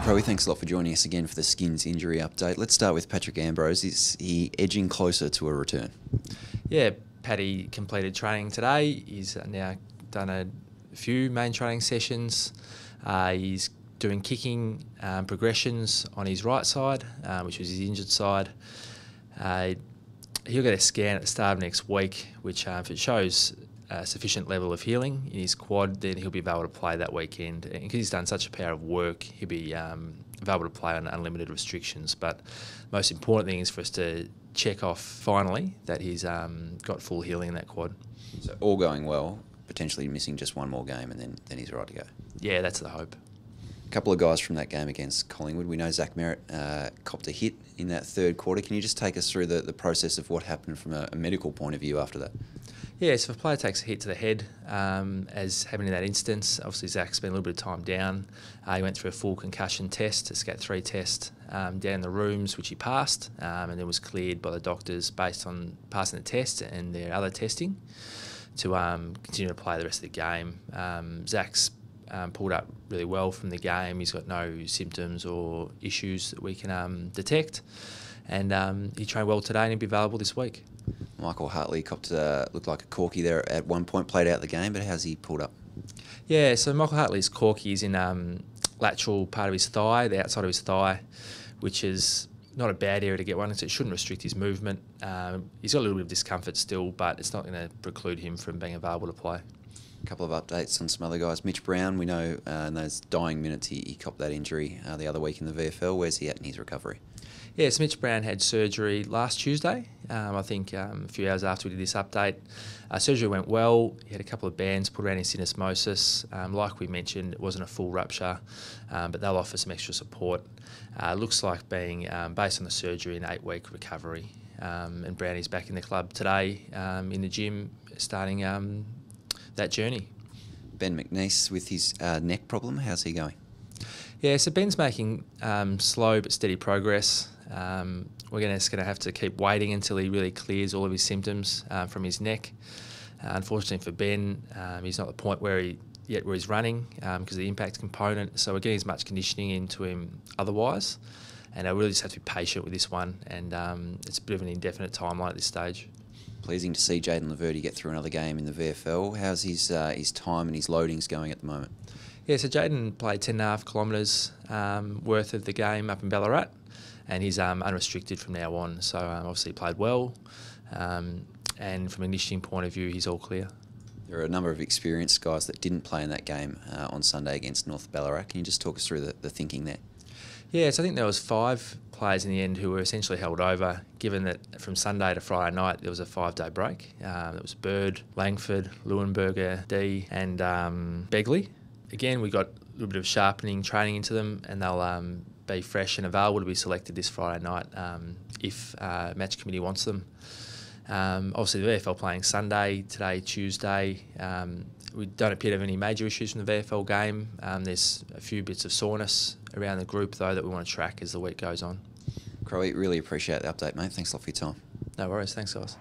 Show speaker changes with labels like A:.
A: Crowie, thanks a lot for joining us again for the Skins injury update. Let's start with Patrick Ambrose. Is he edging closer to a return?
B: Yeah, Paddy completed training today. He's now done a few main training sessions. He's doing kicking progressions on his right side, which was his injured side. He'll get a scan at the start of next week, which if it shows a sufficient level of healing in his quad, then he'll be able to play that weekend. And because he's done such a power of work, he'll be available to play on unlimited restrictions. But most important thing is for us to check off finally that he's got full healing in that quad.
A: So all going well, potentially missing just one more game and then he's right to go.
B: Yeah, that's the hope.
A: A couple of guys from that game against Collingwood. We know Zach Merritt copped a hit in that third quarter. Can you just take us through the process of what happened from a medical point of view after that?
B: Yeah, so if a player takes a hit to the head, as happened in that instance, obviously Zach spent a little bit of time down. He went through a full concussion test, a SCAT-3 test, down in the rooms, which he passed, and then was cleared by the doctors based on passing the test and their other testing to continue to play the rest of the game. Zach's pulled up really well from the game. He's got no symptoms or issues that we can detect, and he trained well today and he'll be available this week.
A: Michael Hartley looked like a corky there at one point, played out the game, but how's he pulled up?
B: Yeah, so Michael Hartley's corky is in lateral part of his thigh, the outside of his thigh, which is not a bad area to get one, so it shouldn't restrict his movement. He's got a little bit of discomfort still, but it's not going to preclude him from being available to play.
A: A couple of updates on some other guys. Mitch Brown, we know in those dying minutes he copped that injury the other week in the VFL. Where's he at in his recovery?
B: Yeah, so Mitch Brown had surgery last Tuesday, I think a few hours after we did this update. Surgery went well. He had a couple of bands put around his syndesmosis. Like we mentioned, it wasn't a full rupture, but they'll offer some extra support. Looks like being, based on the surgery, an 8-week recovery. And Brownie's back in the club today in the gym, starting that journey.
A: Ben McNeice with his neck problem, how's he going?
B: Yeah, so Ben's making slow but steady progress. We're just going to have to keep waiting until he really clears all of his symptoms from his neck. Unfortunately for Ben, he's not at the point where he's running because of the impact component. So we're getting as much conditioning into him otherwise, and I really just have to be patient with this one. And it's a bit of an indefinite timeline at this stage.
A: Pleasing to see Jayden Laverde get through another game in the VFL. How's his time and his loadings going at the moment? Yeah, so Jayden played 10.5 kilometres worth of the game up in Ballarat, and he's unrestricted from now on. So obviously he played well, and from a conditioning point of view, he's all clear. There are a number of experienced guys that didn't play in that game on Sunday against North Ballarat. Can you just talk us through the thinking there? Yeah, so I think there was 5 players in the end who were essentially held over, given that from Sunday to Friday night there was a 5-day break. It was Bird, Langford, Leuenberger, D and Begley. Again, we got a little bit of sharpening training into them, and they'll be fresh and available to be selected this Friday night if match committee wants them. Obviously the VFL playing Sunday, today Tuesday. We don't appear to have any major issues from the VFL game. There's a few bits of soreness around the group though that we want to track as the week goes on. Crowie, really appreciate the update, mate. Thanks a lot for your time. No worries, thanks guys.